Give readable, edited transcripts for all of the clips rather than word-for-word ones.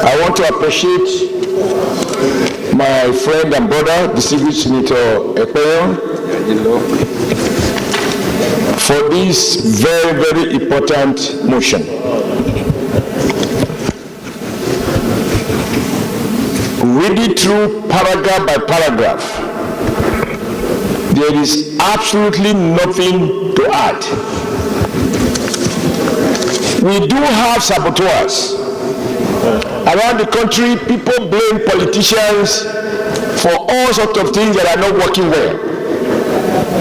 I want to appreciate my friend and brother, distinguished Senator Ekpeyo, for this very, very important motion. Read it through paragraph by paragraph. There is absolutely nothing to add. We do have saboteurs. Around the country, people blame politicians for all sorts of things that are not working well.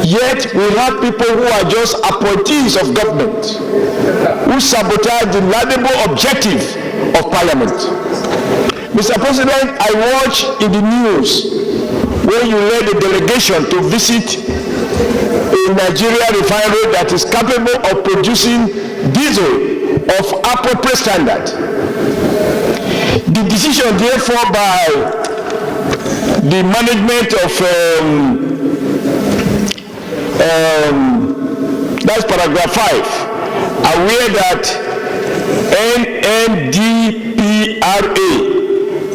Yet, we have people who are just appointees of government, who sabotage the laudable objective of Parliament. Mr. President, I watched in the news when you led a delegation to visit a Nigeria refinery that is capable of producing diesel of appropriate standard. The decision, therefore, by the management of that's paragraph 5, aware that NNPC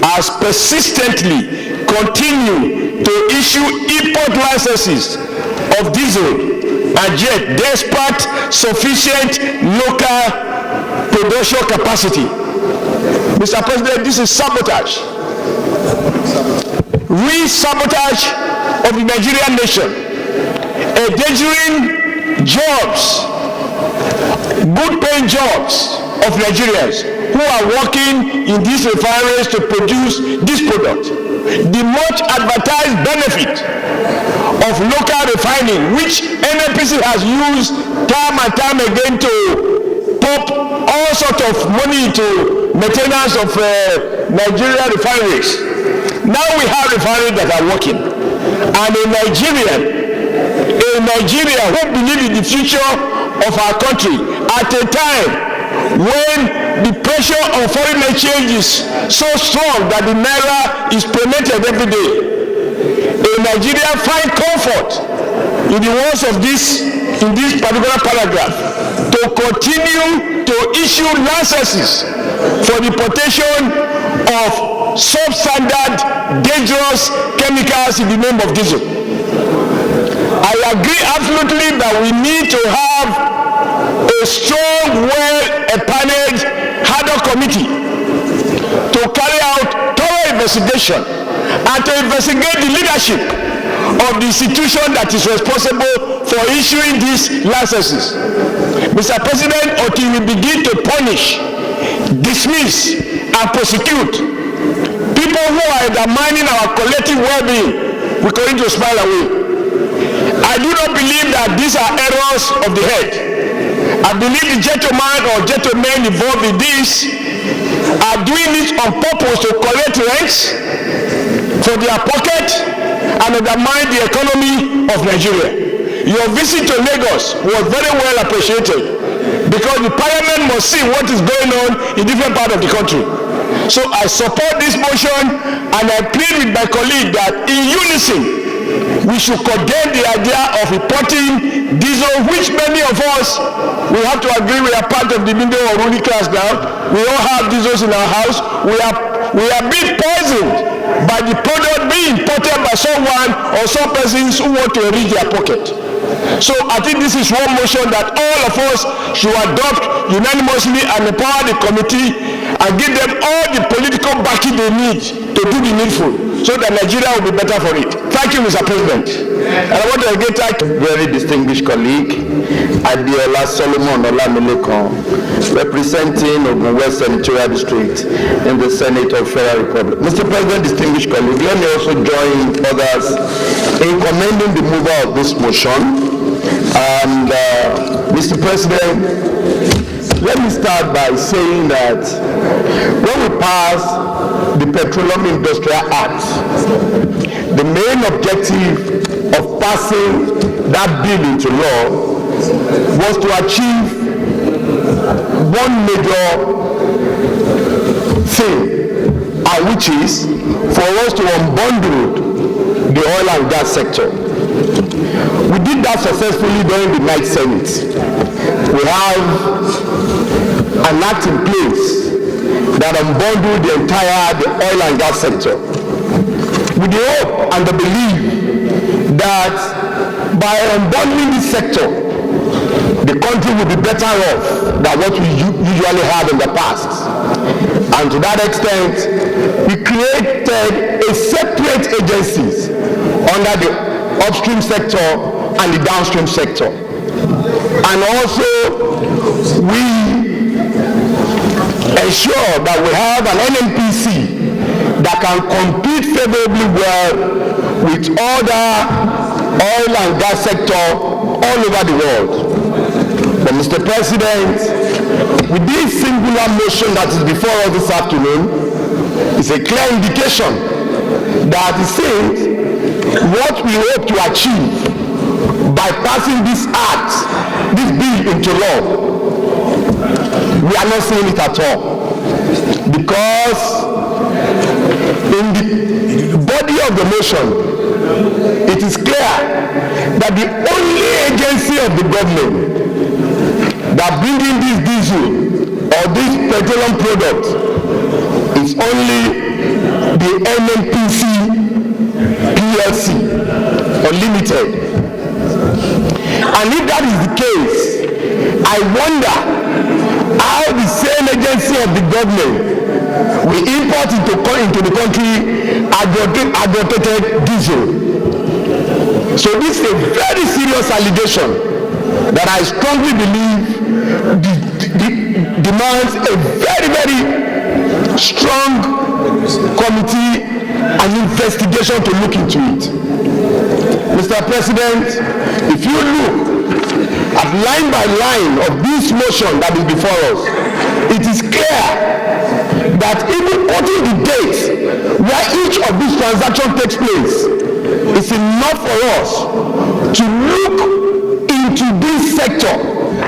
has persistently continued to issue import licenses of diesel and jet despite sufficient local production capacity. Mr. President, this is sabotage. Re-sabotage of the Nigerian nation. Endangering jobs, good-paying jobs of Nigerians who are working in these refineries to produce this product. The much advertised benefit of local refining, which NNPC has used time and time again to pump all sorts of money into maintenance of Nigeria refineries. Now we have refineries that are working, and a Nigeria who believes in the future of our country at a time when the pressure on foreign exchange is so strong that the naira is plummeted every day. A Nigeria find comfort in the words of this particular paragraph to continue to issue licenses for the importation of substandard, dangerous chemicals in the name of diesel. I agree absolutely that we need to have a strong, well-empaneled ad hoc committee to carry out thorough investigation and to investigate the leadership of the institution that is responsible for issuing these licenses. Mr. President, until we begin to punish, dismiss, and prosecute people who are undermining our collective well-being, we're going to smile away. I do not believe that these are errors of the head. I believe the gentleman or gentlemen involved in this are doing it on purpose to collect rents for their pocket and undermine the economy of Nigeria. Your visit to Lagos was very well appreciated because the Parliament must see what is going on in different parts of the country. So I support this motion and I plead with my colleague that in unison we should condemn the idea of importing diesel, which many of us, we have to agree we are part of the middle or ruling class now. We all have diesels in our house. We are being poisoned by the product being imported by someone or some persons who want to enrich their pocket. So I think this is one motion that all of us should adopt unanimously and empower the committee and give them all the political backing they need to do the needful so that Nigeria will be better for it. Thank you, Mr. President. And I want to again thank very distinguished colleague, Adiola Solomon Olamilekon, representing Ogun West Senatorial District in the Senate of Federal Republic. Mr. President, distinguished colleague, let me also join others in commending the mover of this motion. And Mr. President, let me start by saying that when we passed the Petroleum Industrial Act, the main objective of passing that bill into law was to achieve one major thing, which is for us to unbundle the oil and gas sector. We did that successfully during the night Senate. We have an act in place that unbundled the oil and gas sector, with the hope and the belief that by unbundling this sector, the country will be better off than what we usually have in the past. And to that extent, we created a separate agencies under the upstream sector and the downstream sector. And also, we ensure that we have an NNPC that can compete favorably well with other oil and gas sector all over the world. But Mr. President, with this singular motion that is before us this afternoon, is a clear indication that it says what we hope to achieve by passing this act, this bill into law, we are not seeing it at all. Because in the body of the motion, it is clear that the only agency of the government that bringing this diesel or this petroleum product is only the NNPC PLC or Limited. And if that is the case, I wonder how the same agency of the government will import into the country adulterated diesel. So this is a very serious allegation that I strongly believe demands a very, very strong committee and investigation to look into it. Mr. President, if you look at line by line of this motion that is before us, it is clear that even putting the date where each of these transactions takes place is enough for us to look into this sector,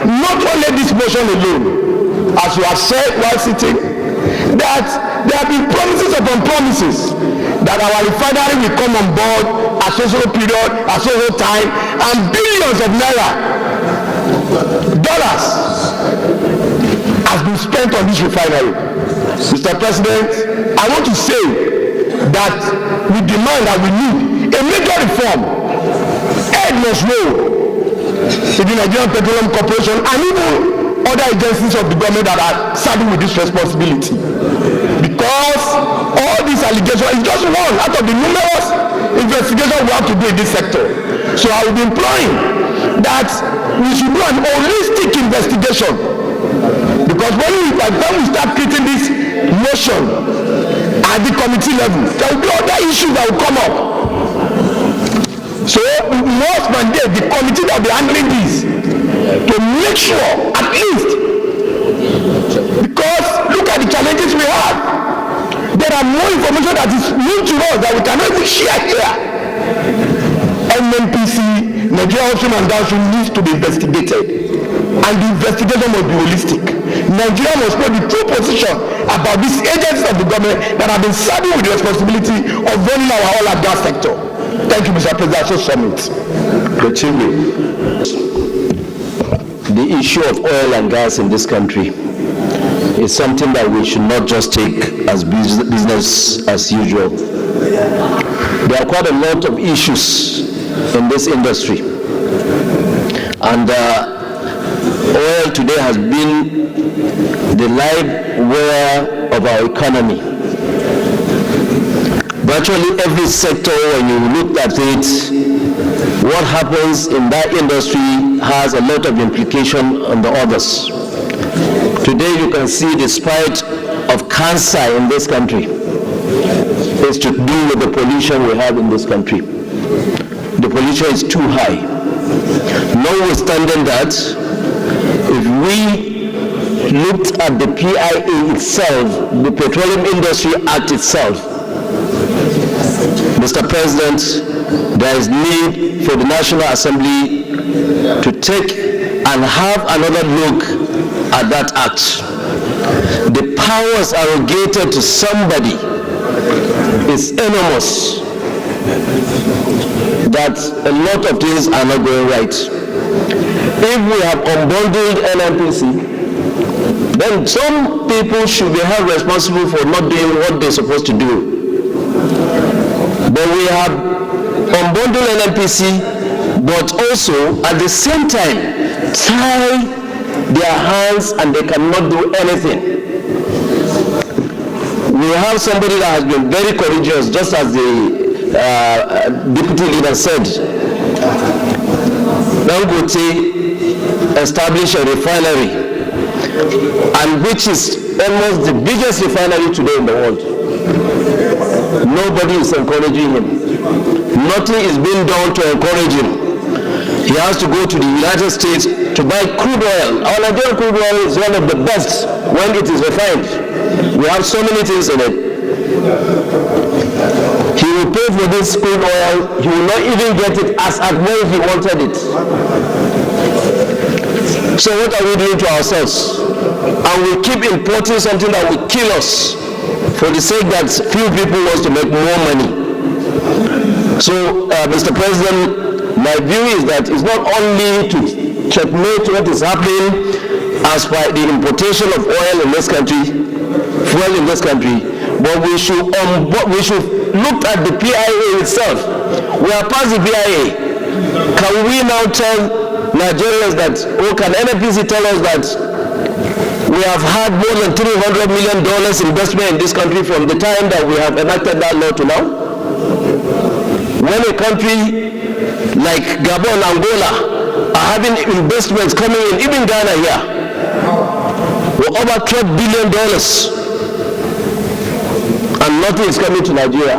not only this motion alone, as you have said while sitting, that there have been promises upon promises that our refinery will come on board at so period, at so time, and billions of dollars has been spent on this refinery. Mr. President, I want to say that we demand that we need a major reform. Head must roll to the Nigerian Petroleum Corporation and even other agencies of the government that are saddled with this responsibility. Because all these allegations is just one out of the numerous investigations we have to do in this sector. So I will be imploring that we should do an holistic investigation. Because by the time we start treating this motion at the committee level, there will be other issues that will come up. So we must mandate the committee that will be handling this to make sure, at least, because look at the challenges we have. There are more information that is new to us that we cannot even share here. NNPC, Nigeria upstream and downstream needs to be investigated. And the investigation must be holistic. Nigeria must know the true position about these agencies of the government that have been saddled with the responsibility of running our oil and gas sector. Thank you, Mr. President. So submit. The issue of oil and gas in this country is something that we should not just take as business as usual. There are quite a lot of issues in this industry, and oil today has been the live wire of our economy. Virtually every sector, when you look at it, what happens in that industry has a lot of implication on the others. Today you can see the spread of cancer in this country is to do with the pollution we have in this country. The pollution is too high. Notwithstanding that, if we looked at the PIA itself, the Petroleum Industry Act itself, Mr. President, there is need for the National Assembly to take and have another look at that act. The powers arrogated to somebody is enormous, that a lot of things are not going right. If we have unbundled NNPC, then some people should be held responsible for not doing what they're supposed to do. But we have unbundled NNPC, but also at the same time tie their hands and they cannot do anything. We have somebody that has been very courageous, just as the deputy leader said. Dangote established a refinery, and which is almost the biggest refinery today in the world. Nobody is encouraging him. Nothing is being done to encourage him. He has to go to the United States to buy crude oil. Our Nigerian crude oil is one of the best when it is refined. We have so many things in it. He will pay for this crude oil. He will not even get it as at when he wanted it. So what are we doing to ourselves? And we keep importing something that will kill us for the sake that few people want to make more money. So, Mr. President, my view is that it's not only to checkmate what is happening as by the importation of oil in this country, fuel in this country, but we should look at the PIA itself. We are past the PIA. Can we now tell Nigerians that, or can NNPC tell us that we have had more than $300 million investment in this country from the time that we have enacted that law to now? When a country like Gabon, Angola are having investments coming in, even Ghana here, with over $12 billion, and nothing is coming to Nigeria.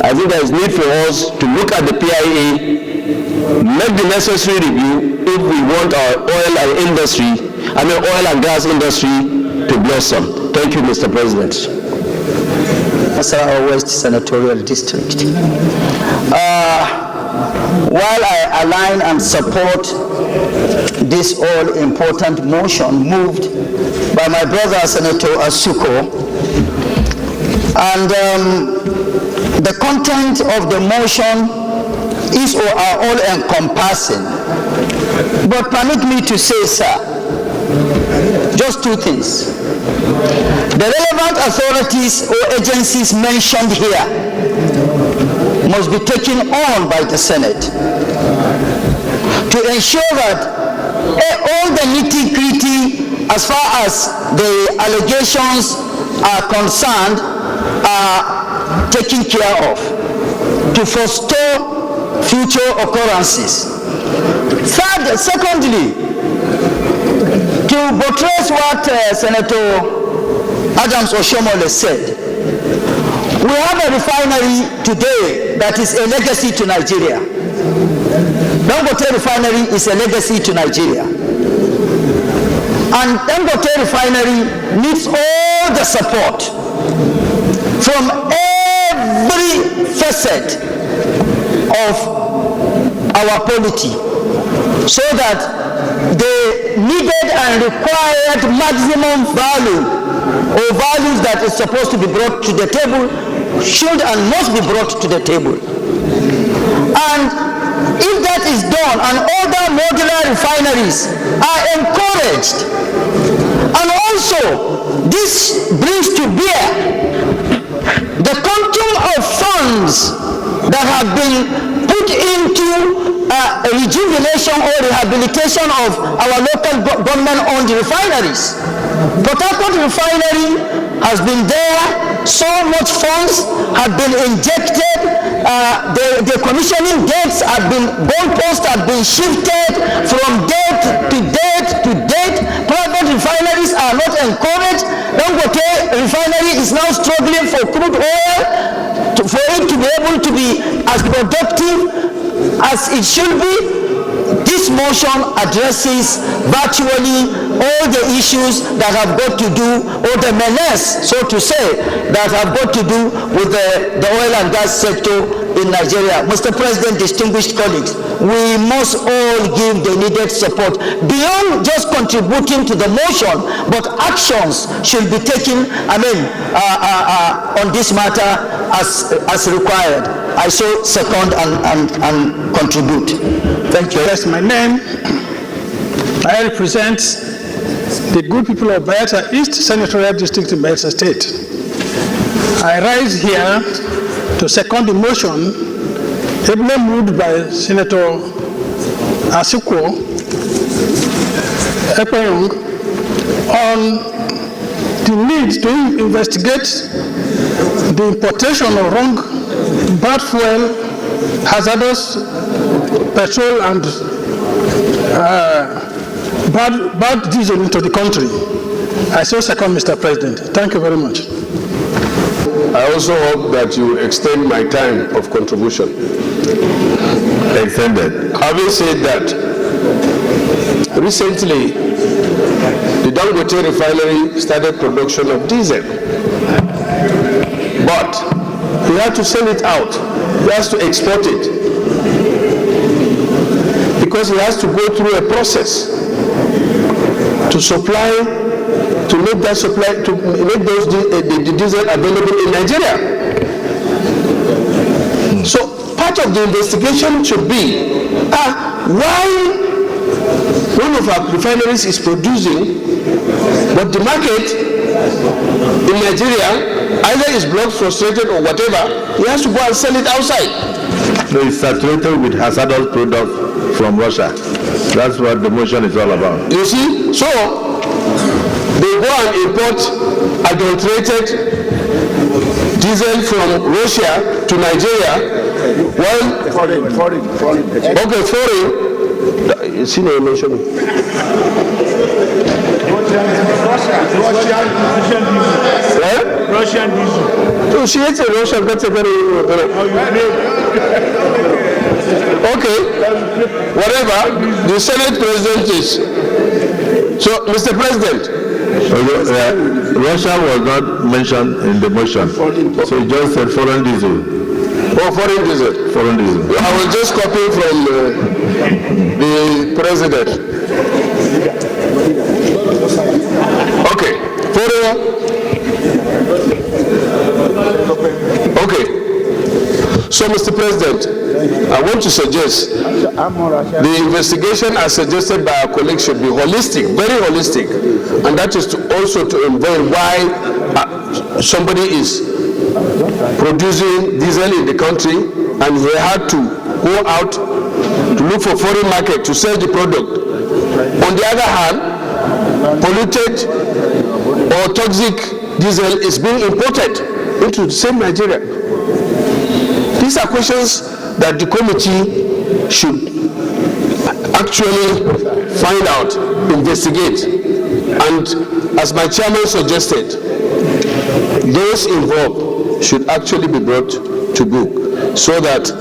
I think there is need for us to look at the PIA, make the necessary review if we want our oil and gas industry to blossom. Thank you, Mr. President. Nasarawa West Senatorial District. While I align and support this all-important motion moved by my brother Senator Asuko, and the content of the motion is or are all encompassing, but permit me to say, sir, just two things. The relevant authorities or agencies mentioned here must be taken on by the Senate to ensure that all the nitty-gritty as far as the allegations are concerned are taken care of to forestall future occurrences. Secondly, to buttress what Senator Adams Oshomole said, we have a refinery today that is a legacy to Nigeria. Dangote Refinery is a legacy to Nigeria. And Dangote Refinery needs all the support from every facet of our polity, so that the needed and required maximum value or values that is supposed to be brought to the table should and must be brought to the table. And if that is done and other modular refineries are encouraged, and also this brings to bear the quantum of funds that have been put into rejuvenation or rehabilitation of our local government-owned refineries. Port Harcourt Refinery has been there, so much funds have been injected, the commissioning dates have been, goalposts have been shifted from date to date to date. Private refineries are not encouraged. Dangote Refinery is now struggling for crude oil, for it to be able to be as productive as it should be. This motion addresses virtually all the issues that have got to do, or the menace, so to say, that have got to do with the oil and gas sector in Nigeria. Mr. President, distinguished colleagues, we must all give the needed support beyond just contributing to the motion, but actions should be taken, on this matter as required. I so second and contribute. Thank you. That's my name. I represent the good people of Bayelsa East Senatorial District in Bayelsa State. I rise here to second the motion ably moved by Senator Asiko Ekpenyong on the need to investigate the importation of wrong, bad fuel, hazardous petrol, and bad diesel into the country. I so second, Mr. President. Thank you very much. I also hope that you extend my time of contribution. Extended. Having said that, recently the Dangote Refinery started production of diesel, but he had to sell it out. He has to export it because he has to go through a process to supply, to make that supply, to make those the diesel available in Nigeria. So part of the investigation should be why one of our refineries is producing, but the market in Nigeria either is blocked, frustrated, or whatever. He has to go and sell it outside. No, it's saturated with hazardous products from Russia. That's what the motion is all about. You see, so they go and import adulterated diesel from Russia to Nigeria. While foreign. Okay, foreign. You see, no mention. Russian diesel. So she hates a Russian. That's a very. Okay, whatever. The Senate President is. So, Mr. President. Russia was not mentioned in the motion. So you just said foreign diesel. Oh, foreign diesel. Foreign diesel. I was just copying from the President. Okay, foreign. Okay. So, Mr. President, I want to suggest the investigation as suggested by our colleagues should be holistic, very holistic, and that is to also to involve why somebody is producing diesel in the country and he had to go out to look for foreign market to sell the product. On the other hand, polluted or toxic diesel is being imported into the same Nigeria. These are questions that the committee should actually find out, investigate, and as my chairman suggested, those involved should actually be brought to book so that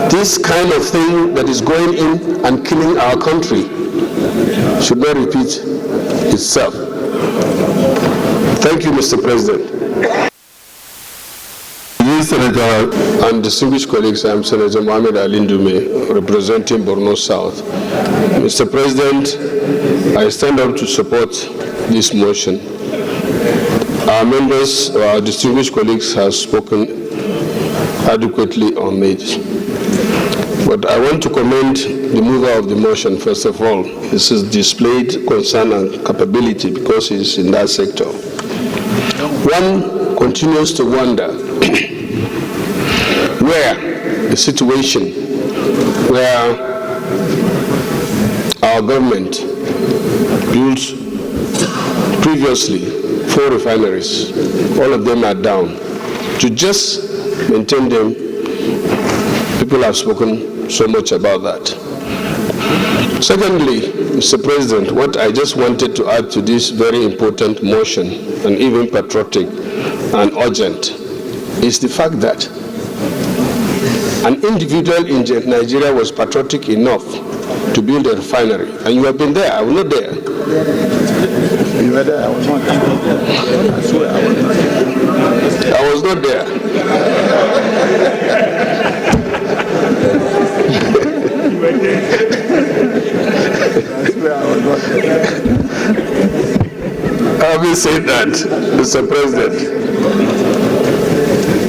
this kind of thing that is going in and killing our country should not repeat itself. Thank you, Mr. President. Senator and distinguished colleagues, I am Senator Mohamed Ali Ndume, representing Borno South. Mr. President, I stand up to support this motion. Our members, our distinguished colleagues have spoken adequately on it. But I want to commend the mover of the motion, first of all. This is displayed concern and capability because he's in that sector. One continues to wonder where the situation where our government built previously 4 refineries, all of them are down. To just maintain them, people have spoken so much about that. Secondly, Mr. President, what I just wanted to add to this very important motion, and even patriotic and urgent, is the fact that an individual in Nigeria was patriotic enough to build a refinery. And you have been there. I was not there. You were there. I was not there. I swear I was not there. I was not there. You were there. I swear I was not there. Having said that, Mr. President,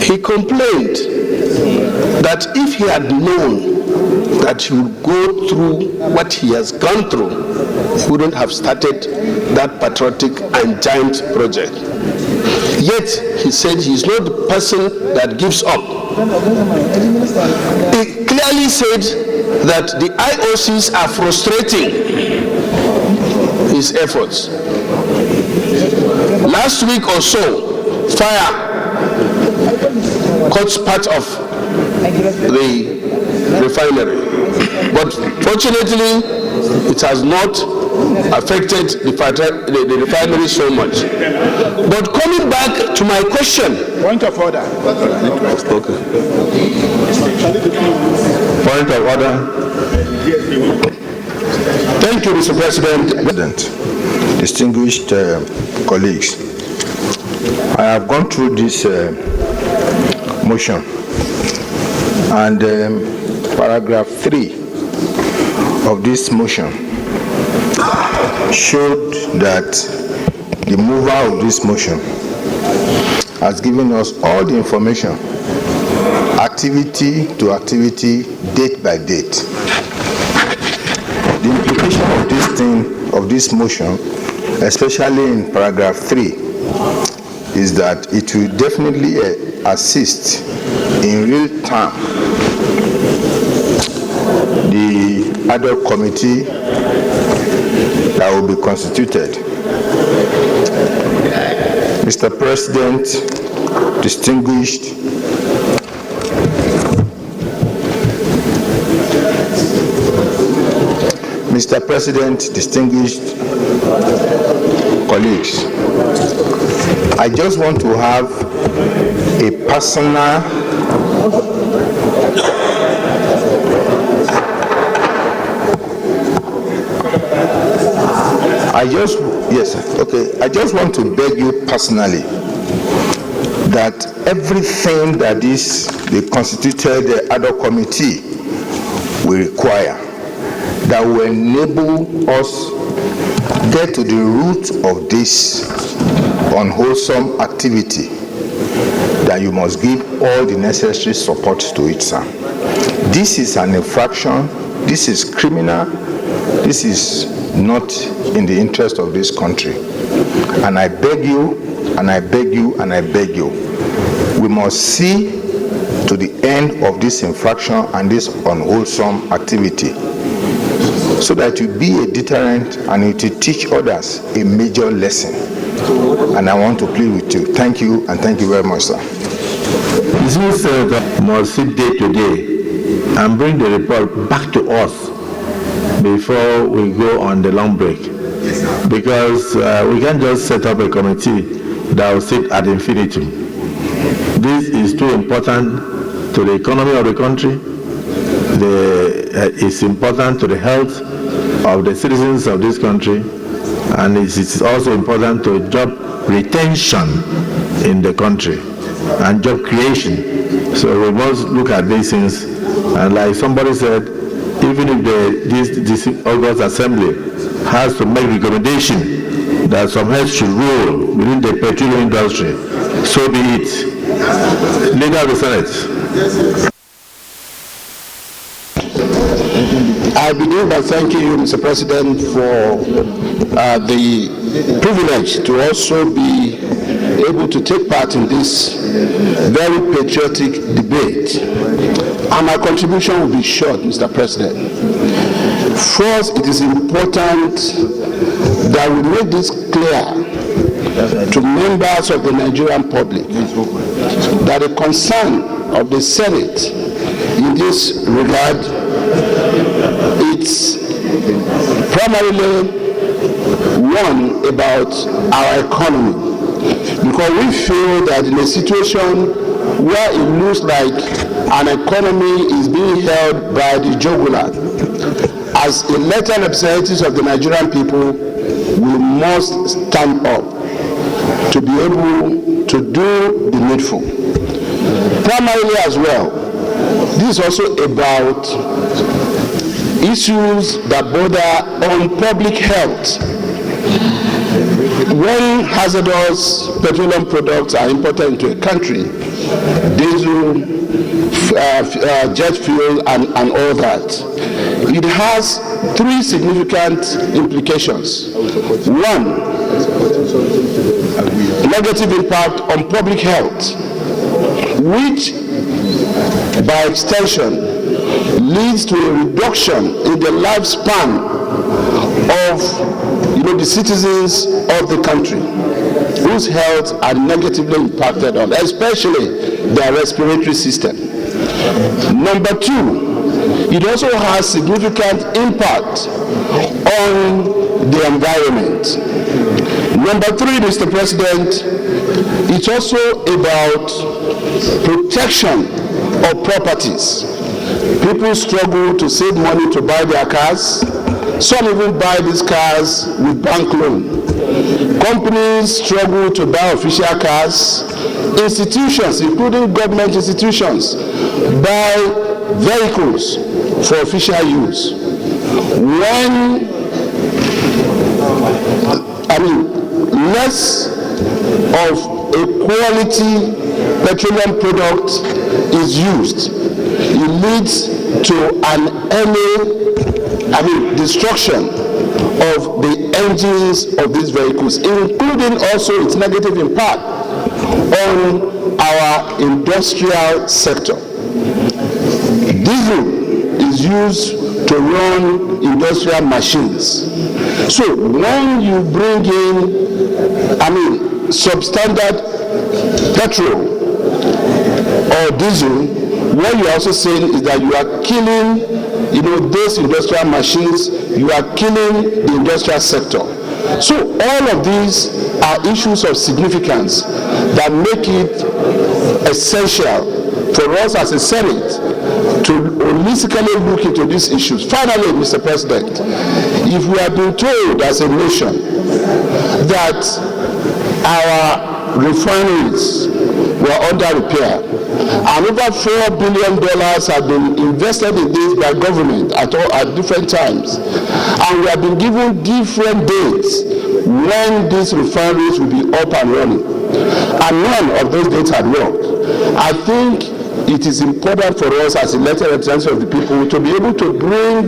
he complained that if he had known that he would go through what he has gone through, he wouldn't have started that patriotic and giant project. Yet, he said he's not the person that gives up. He clearly said that the IOCs are frustrating his efforts. Last week or so, fire caught part of the refinery, but fortunately it has not affected the refinery so much. But coming back to my question. Point of order. Okay. Point of order. Thank you, Mr. President. Distinguished colleagues, I have gone through this motion, and paragraph 3 of this motion showed that the mover of this motion has given us all the information, activity to activity, date by date. The implication of this motion, especially in paragraph 3, is that it will definitely assist in real time the ad hoc committee that will be constituted. Mr. President, distinguished colleagues, I just want to have a personal I just want to beg you personally that everything that the constituted ad hoc committee will require that will enable us get to the root of this unwholesome activity, that you must give all the necessary support to it, sir. This is an infraction, this is criminal, this is not in the interest of this country. And I beg you, and I beg you, and I beg you, we must see to the end of this infraction and this unwholesome activity, so that you be a deterrent and it will teach others a major lesson. And I want to plead with you. Thank you, and thank you very much, sir. This must sit day to day and bring the report back to us before we go on the long break. Because we can't just set up a committee that will sit ad infinitum. This is too important to the economy of the country. It's important to the health of the citizens of this country, and it's also important to job retention in the country and job creation. So we must look at these things, and like somebody said, even if this August Assembly has to make recommendation that some heads should rule within the petroleum industry, so be it. Leader of the Senate. I begin by thanking you, Mr. President, for the privilege to also be able to take part in this very patriotic debate. And my contribution will be short, Mr. President. First, it is important that we make this clear to members of the Nigerian public that the concern of the Senate in this regard, it's primarily one about our economy, because we feel that in a situation where it looks like an economy is being held by the jugular, as elected representatives of the Nigerian people, we must stand up to be able to do the needful. Primarily as well, this is also about issues that border on public health. When hazardous petroleum products are imported into a country, diesel, jet fuel, and all that. It has three significant implications. One, negative impact on public health, which by extension leads to a reduction in the lifespan of the citizens of the country, whose health are negatively impacted on, especially their respiratory system. Number two, it also has significant impact on the environment. Number three, Mr. President, it's also about protection of properties. People struggle to save money to buy their cars. Some even buy these cars with bank loan. Companies struggle to buy official cars. Institutions, including government institutions, buy vehicles for official use. When, less of a quality petroleum product is used, it leads to an early destruction of the engines of these vehicles, including also its negative impact on our industrial sector. Diesel is used to run industrial machines. So when you bring in, substandard petrol or diesel, what you're also saying is that you are killing, those industrial machines, you are killing the industrial sector. So all of these are issues of significance that make it essential for us as a Senate to holistically look into these issues. Finally, Mr. President, if we have been told as a nation that our refineries were under repair, and over $4 billion have been invested in this by government at different times, and we have been given different dates when these refineries will be up and running, and none of those dates had worked. I think it is important for us as elected representatives of the people to be able to bring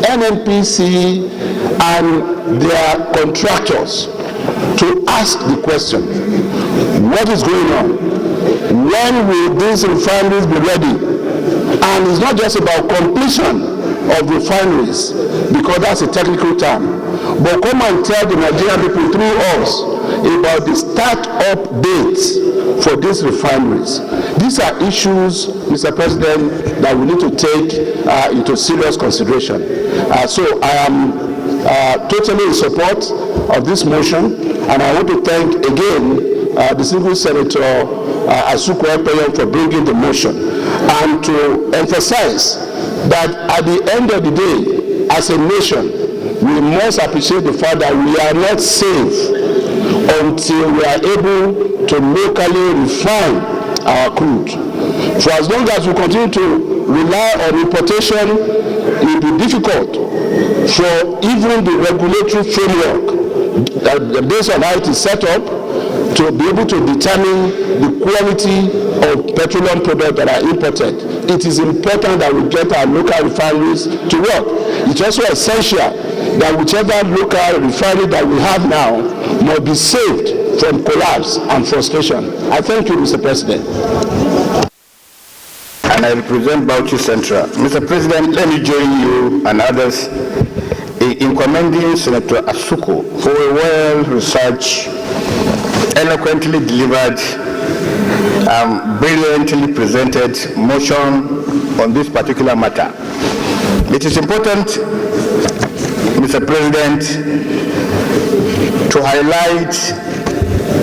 NNPC and their contractors to ask the question, what is going on? When will these refineries be ready? And it's not just about completion of refineries, because that's a technical term, but come and tell the Nigerian people through us about the start-up dates for these refineries. These are issues, Mr. President, that we need to take into serious consideration. So I am totally in support of this motion, and I want to thank again the Single Senator Asuku Ekpeyon for bringing the motion, and to emphasize that at the end of the day, as a nation, we must appreciate the fact that we are not safe until we are able to locally refine our crude. For as long as we continue to rely on importation, it will be difficult for even the regulatory framework based on how it is set up to be able to determine the quality of petroleum products that are imported. It is important that we get our local refineries to work. It's also essential that whichever local refinery that we have now must be saved from collapse and frustration. I thank you, Mr. President. And I represent Bauchi Central. Mr. President, let me join you and others in commending Senator Asuku for a well-researched, eloquently delivered, brilliantly presented motion on this particular matter. It is important, Mr. President, to highlight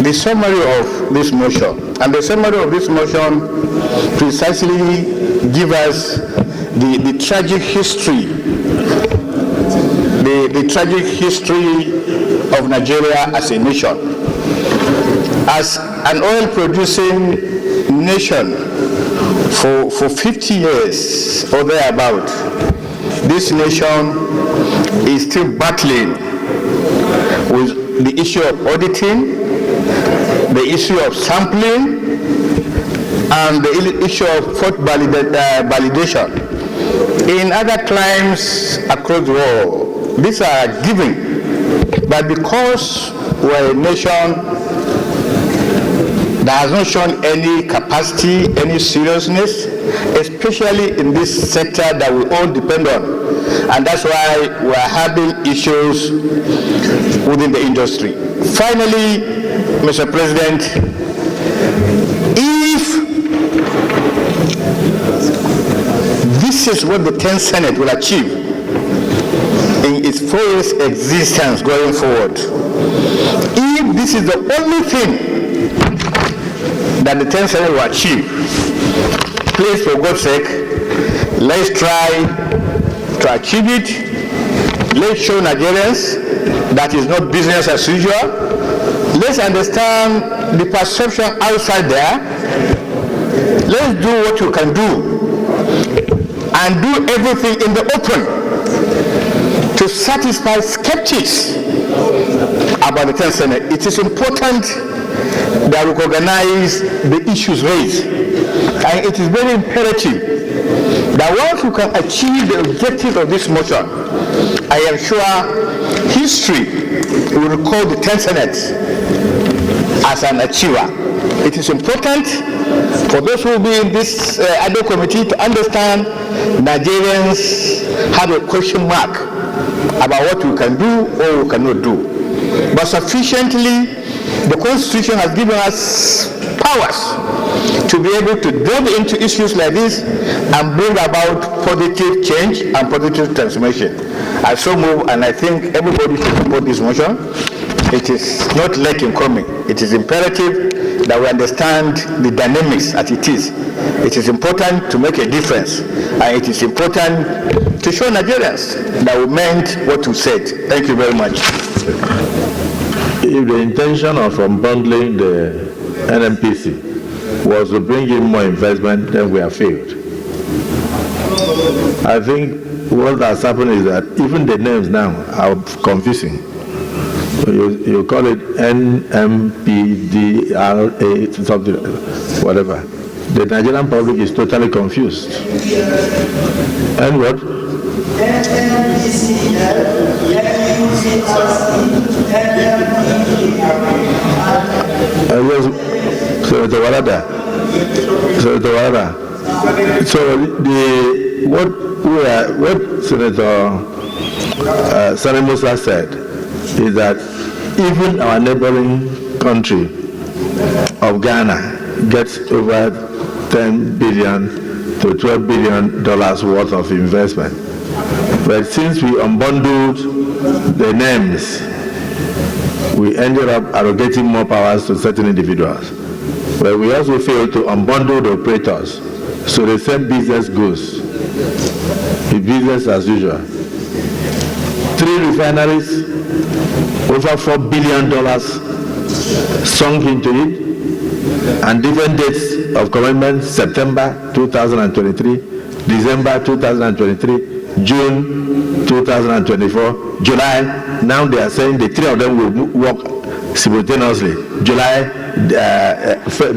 the summary of this motion. And the summary of this motion precisely gives us the tragic history, the tragic history of Nigeria as a nation. As an oil-producing nation for 50 years or thereabout, this nation is still battling with the issue of auditing, the issue of sampling, and the issue of fault validation. In other climes across the world, these are given, but because we're a nation that has not shown any capacity, any seriousness, especially in this sector that we all depend on. And that's why we're having issues within the industry. Finally, Mr. President, if this is what the 10th Senate will achieve in its 4 years existence going forward, if this is the only thing that the 10th Senate will achieve, please, for God's sake, let's try to achieve it. Let's show Nigerians that is not business as usual. Let's understand the perception outside there. Let's do what you can do and do everything in the open to satisfy skeptics about the 10th Senate. It is important that we recognize the issues raised. And it is very imperative that once you can achieve the objective of this motion, I am sure history will recall the 10th Senate as an achiever. It is important for those who will be in this other committee to understand Nigerians have a question mark about what we can do or we cannot do. But sufficiently, the Constitution has given us powers to be able to delve into issues like this and bring about positive change and positive transformation. I so move, and I think everybody should support this motion. It is not late in coming. It is imperative that we understand the dynamics as it is. It is important to make a difference, and it is important to show Nigerians that we meant what we said. Thank you very much. If the intention of unbundling the NNPC was to bring in more investment, then we have failed. I think what has happened is that even the names now are confusing. You call it NMPDRA, something, whatever. The Nigerian public is totally confused. And what? So what Senator Sani Musa said is that even our neighboring country of Ghana gets over $10 billion to $12 billion worth of investment. But since we unbundled the names, we ended up allocating more powers to certain individuals. But we also failed to unbundle the operators. So the same business goes. The business as usual. 3 refineries, over $4 billion sunk into it, and different dates of commitment: September 2023, December 2023, June 2024, July. Now they are saying the 3 of them will work simultaneously. July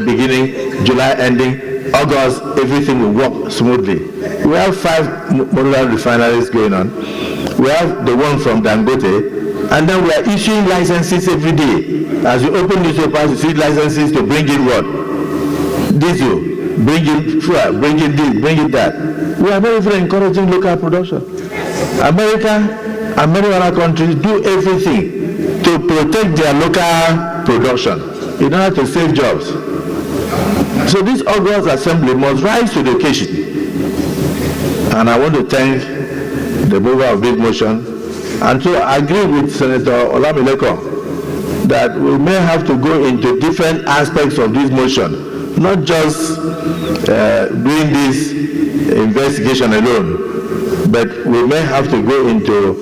beginning, July ending, August, everything will work smoothly. We have 5 modular refineries going on. We have the one from Dangote, and then we are issuing licenses every day. As you open newspapers, you see licenses to bring in what? Diesel, bring in fuel, bring in this, bring in that. We are not even encouraging local production. America and many other countries do everything to protect their local production in order to save jobs. So this August Assembly must rise to the occasion. And I want to thank the mover of this motion, and to agree with Senator Olamileko that we may have to go into different aspects of this motion, not just doing this investigation alone, but we may have to go into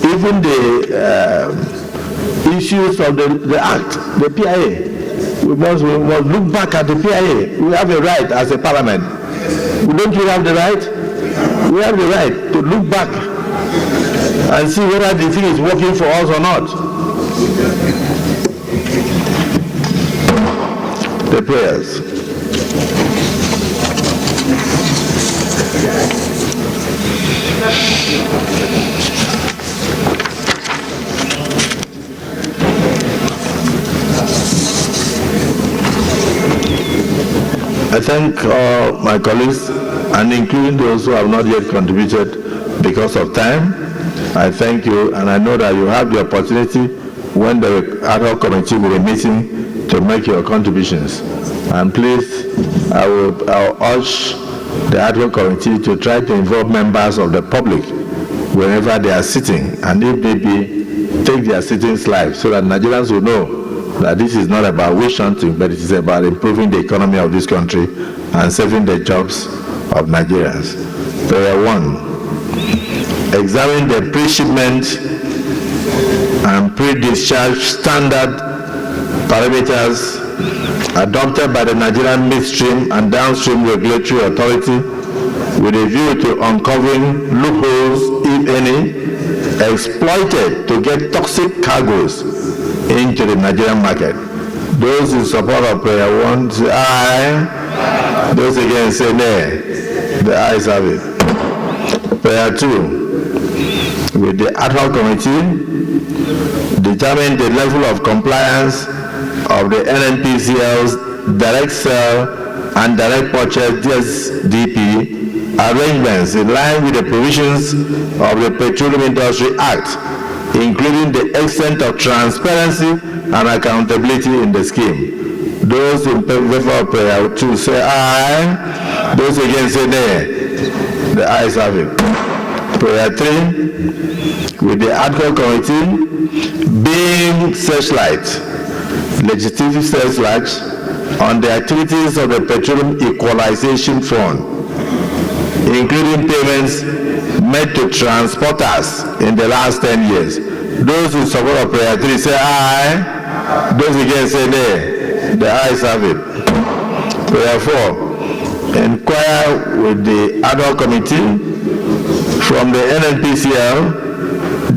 even the issues of the Act, the PIA. We must look back at the PIA. We have a right as a parliament. Don't we have the right? We have the right to look back and see whether the thing is working for us or not. The prayers. I thank all my colleagues, and including those who have not yet contributed because of time. I thank you, and I know that you have the opportunity when the ad hoc committee will be meeting to make your contributions. And please, I'll urge the ad hoc committee to try to involve members of the public wherever they are sitting, and if they be, take their sittings live so that Nigerians will know that this is not about witch hunting, but it is about improving the economy of this country and saving the jobs of Nigerians. Prayer 1. Examine the pre-shipment and pre-discharge standard parameters adopted by the Nigerian Midstream and Downstream Regulatory Authority with a view to uncovering loopholes, if any, exploited to get toxic cargoes into the Nigerian market. Those in support of prayer 1 say aye. Those against say nay. The ayes have it. Prayer 2. With the ad hoc committee, determine the level of compliance of the NNPCL's direct sale and direct purchase DSDP arrangements in line with the provisions of the Petroleum Industry Act, including the extent of transparency and accountability in the scheme. Those in favor of prayer 2 say aye. Those against say nay. The ayes have it. Prayer 3. With the ad hoc committee being searchlight, legislative searchlight on the activities of the Petroleum Equalization Fund, including payments made to transporters in the last 10 years. Those in support of prayer 3 say aye. Those against say nay. The ayes have it. Prayer 4. Inquire with the ad hoc committee from the NNPCL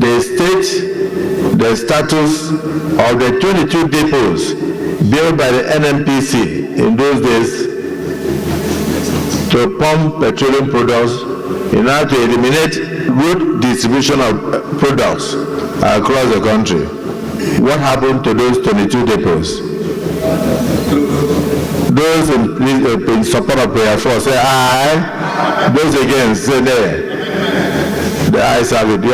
the state, the status of the 22 depots built by the NNPC in those days to pump petroleum products in order to eliminate road distribution of products across the country. What happened to those 22 depots? Those in support of prayer 4 say aye. Those against say nay. The ayes have it. You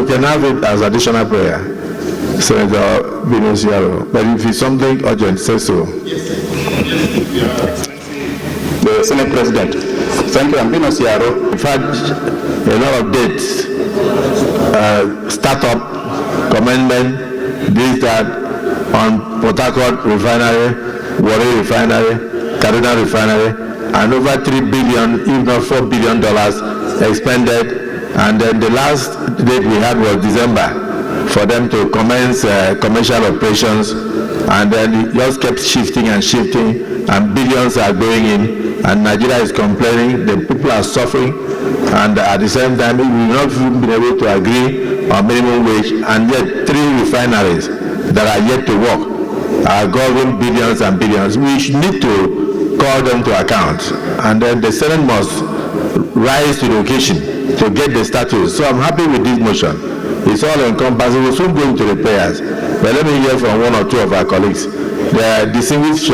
can have it as additional prayer, Senator Binosiaro. But if it's something urgent, say so. The Senate President. Thank you, Binosiaro. In fact, a lot of dates, startup, commencement, this, that, on Port Harcourt Refinery, Warri Refinery, Kaduna Refinery, and over $3 billion, if not $4 billion expended. And then the last date we had was December for them to commence commercial operations, and then it just kept shifting and shifting, and billions are going in, and Nigeria is complaining, the people are suffering, and at the same time we will not even be able to agree on minimum wage, and yet 3 refineries that are yet to work are governing billions and billions. We need to call them to account, and then the Senate must rise to the occasion to get the status. So I'm happy with this motion. It's all encompassing. We'll soon go into the prayers, but let me hear from one or two of our colleagues. The distinguished